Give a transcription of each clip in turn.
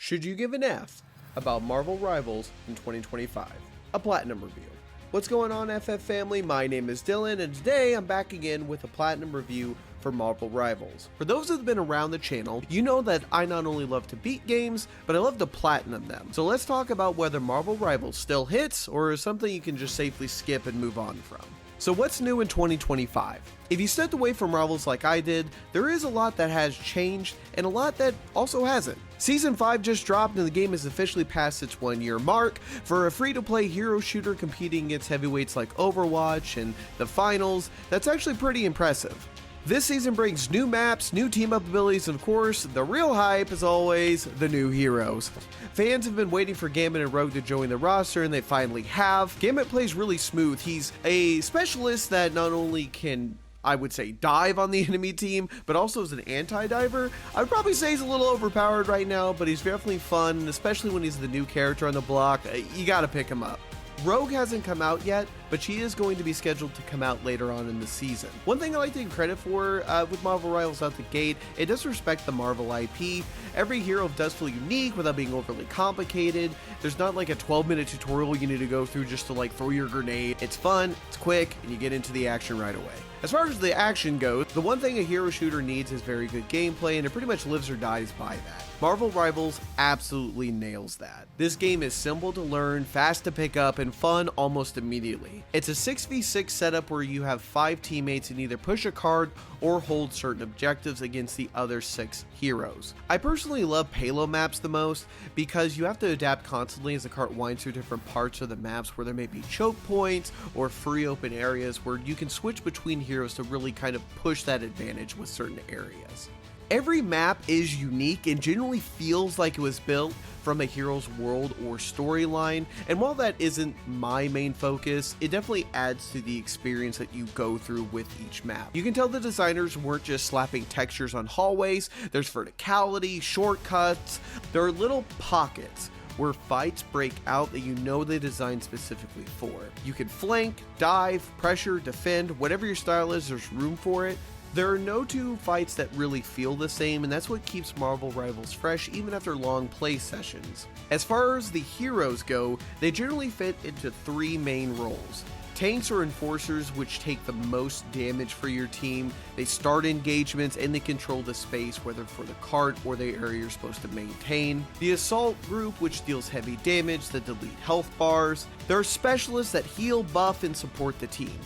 Should you give an F about Marvel Rivals in 2025? A Platinum review. What's going on, FF family? My name is Dylan, and today I'm back again with a Platinum review for Marvel Rivals. For those that have been around the channel, you know that I not only love to beat games, but I love to platinum them. So let's talk about whether Marvel Rivals still hits, or is something you can just safely skip and move on from. So what's new in 2025? If you stepped away from Rivals like I did, there is a lot that has changed and a lot that also hasn't. Season 5 just dropped and the game has officially passed its 1-year mark. For a free-to-play hero shooter competing against heavyweights like Overwatch and the finals, that's actually pretty impressive. This season brings new maps, new team-up abilities, and of course, the real hype is always the new heroes. Fans have been waiting for Gambit and Rogue to join the roster, and they finally have. Gambit plays really smooth. He's a specialist that not only can, I would say, dive on the enemy team, but also as an anti-diver. I would probably say he's a little overpowered right now, but he's definitely fun, especially when he's the new character on the block. You gotta pick him up. Rogue hasn't come out yet, but she is going to be scheduled to come out later on in the season. One thing I like to give credit for with Marvel Rivals out the gate, it does respect the Marvel IP. Every hero does feel unique without being overly complicated. There's not like a 12-minute tutorial you need to go through just to like throw your grenade. It's fun, it's quick, and you get into the action right away. As far as the action goes, the one thing a hero shooter needs is very good gameplay, and it pretty much lives or dies by that. Marvel Rivals absolutely nails that. This game is simple to learn, fast to pick up, and fun almost immediately. It's a 6v6 setup where you have 5 teammates and either push a card or hold certain objectives against the other 6 heroes. I personally love payload maps the most because you have to adapt constantly as the cart winds through different parts of the maps where there may be choke points or free open areas where you can switch between heroes to really kind of push that advantage with certain areas. Every map is unique and generally feels like it was built from a hero's world or storyline, and while that isn't my main focus, it definitely adds to the experience that you go through with each map. You can tell the designers weren't just slapping textures on hallways. There's verticality, shortcuts, there are little pockets where fights break out that you know they designed specifically for. You can flank, dive, pressure, defend, whatever your style is, there's room for it. There are no two fights that really feel the same, and that's what keeps Marvel Rivals fresh even after long play sessions. As far as the heroes go, they generally fit into 3 main roles. Tanks or enforcers, which take the most damage for your team. They start engagements and they control the space, whether for the cart or the area you're supposed to maintain. The assault group, which deals heavy damage that delete health bars. There are specialists that heal, buff, and support the team.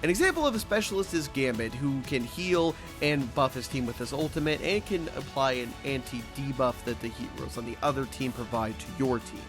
An example of a specialist is Gambit, who can heal and buff his team with his ultimate and can apply an anti-debuff that the heroes on the other team provide to your team.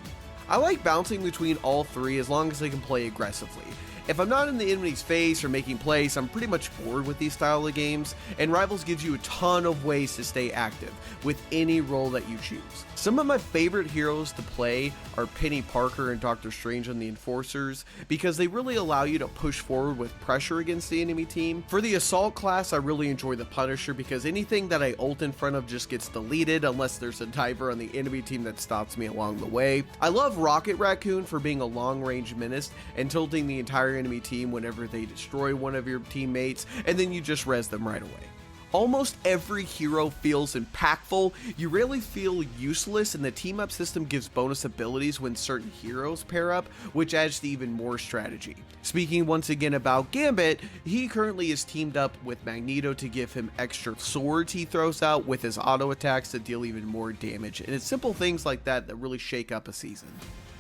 I like bouncing between all 3 as long as I can play aggressively. If I'm not in the enemy's face or making plays, I'm pretty much bored with these style of games, and Rivals gives you a ton of ways to stay active with any role that you choose. Some of my favorite heroes to play are Penny Parker and Doctor Strange on the Enforcers because they really allow you to push forward with pressure against the enemy team. For the Assault class, I really enjoy the Punisher because anything that I ult in front of just gets deleted unless there's a diver on the enemy team that stops me along the way. I love Rocket Raccoon for being a long-range menace and tilting the entire enemy team whenever they destroy one of your teammates, and then you just res them right away. Almost every hero feels impactful. You rarely feel useless, and the team up system gives bonus abilities when certain heroes pair up, which adds to even more strategy. Speaking once again about Gambit, he currently is teamed up with Magneto to give him extra swords he throws out with his auto attacks to deal even more damage, and it's simple things like that that really shake up a season.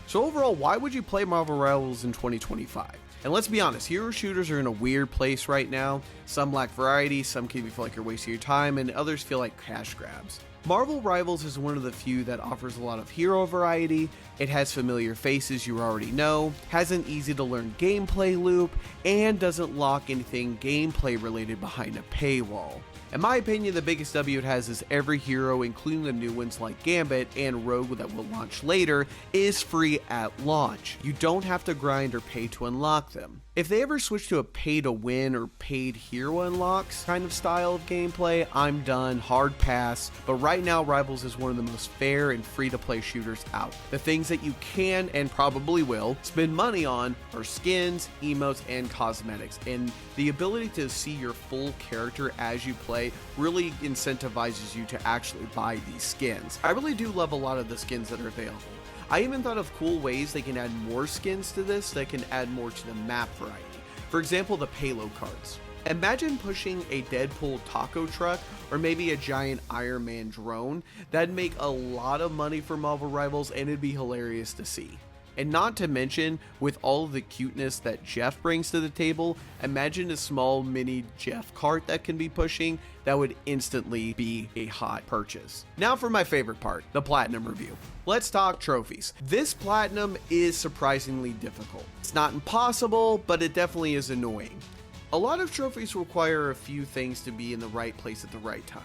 So overall, why would you play Marvel Rivals in 2025? And let's be honest, hero shooters are in a weird place right now. Some lack variety, some can feel like you're wasting your time, and others feel like cash grabs. Marvel Rivals is one of the few that offers a lot of hero variety. It has familiar faces you already know, has an easy to learn gameplay loop, and doesn't lock anything gameplay related behind a paywall. In my opinion, the biggest W it has is every hero, including the new ones like Gambit and Rogue that will launch later, is free at launch. You don't have to grind or pay to unlock them. If they ever switch to a pay to win or paid hero unlocks kind of style of gameplay, I'm done, hard pass. But right now, Rivals is one of the most fair and free to play shooters out. The things that you can and probably will spend money on are skins, emotes, and cosmetics. And the ability to see your full character as you play really incentivizes you to actually buy these skins. I really do love a lot of the skins that are available. I even thought of cool ways they can add more skins to this that can add more to the map variety. For example, the payload cards. Imagine pushing a Deadpool taco truck or maybe a giant Iron Man drone. That'd make a lot of money for Marvel Rivals and it'd be hilarious to see. And not to mention, with all of the cuteness that Jeff brings to the table, imagine a small mini Jeff cart that can be pushing. That would instantly be a hot purchase. Now for my favorite part, the Platinum review. Let's talk trophies. This Platinum is surprisingly difficult. It's not impossible, but it definitely is annoying. A lot of trophies require a few things to be in the right place at the right time.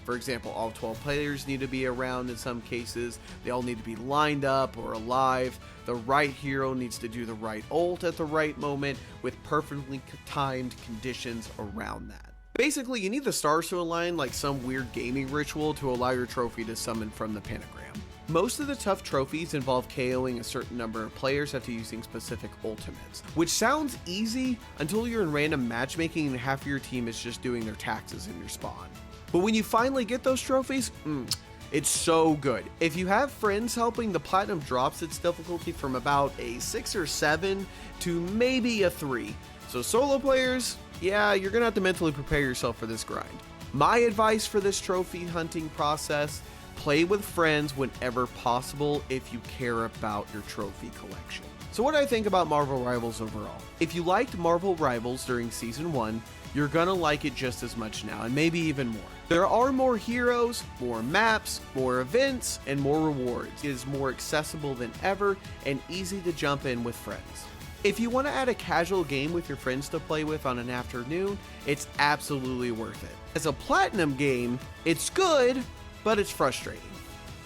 For example, all 12 players need to be around in some cases. They all need to be lined up or alive. The right hero needs to do the right ult at the right moment with perfectly timed conditions around that. Basically, you need the stars to align like some weird gaming ritual to allow your trophy to summon from the pentagram. Most of the tough trophies involve KOing a certain number of players after using specific ultimates, which sounds easy until you're in random matchmaking and half of your team is just doing their taxes in your spawn. But when you finally get those trophies, it's so good. If you have friends helping, the Platinum drops its difficulty from about a 6 or 7 to maybe a 3. So solo players, yeah, you're gonna have to mentally prepare yourself for this grind. My advice for this trophy hunting process: play with friends whenever possible if you care about your trophy collection. So what do I think about Marvel Rivals overall? If you liked Marvel Rivals during Season 1, you're gonna like it just as much now, and maybe even more. There are more heroes, more maps, more events, and more rewards. It is more accessible than ever and easy to jump in with friends. If you want to add a casual game with your friends to play with on an afternoon, it's absolutely worth it. As a Platinum game, it's good, but it's frustrating.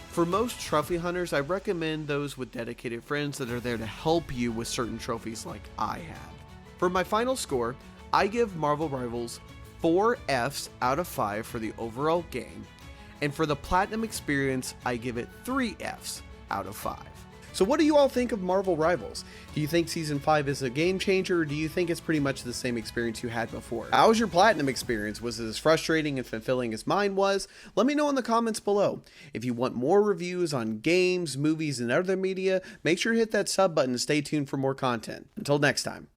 For most trophy hunters, I recommend those with dedicated friends that are there to help you with certain trophies like I have. For my final score, I give Marvel Rivals 4 Fs out of 5 for the overall game, and for the Platinum experience, I give it 3 Fs out of 5. So what do you all think of Marvel Rivals? Do you think Season 5 is a game changer, or do you think it's pretty much the same experience you had before? How was your Platinum experience? Was it as frustrating and fulfilling as mine was? Let me know in the comments below. If you want more reviews on games, movies, and other media, make sure to hit that sub button and stay tuned for more content. Until next time.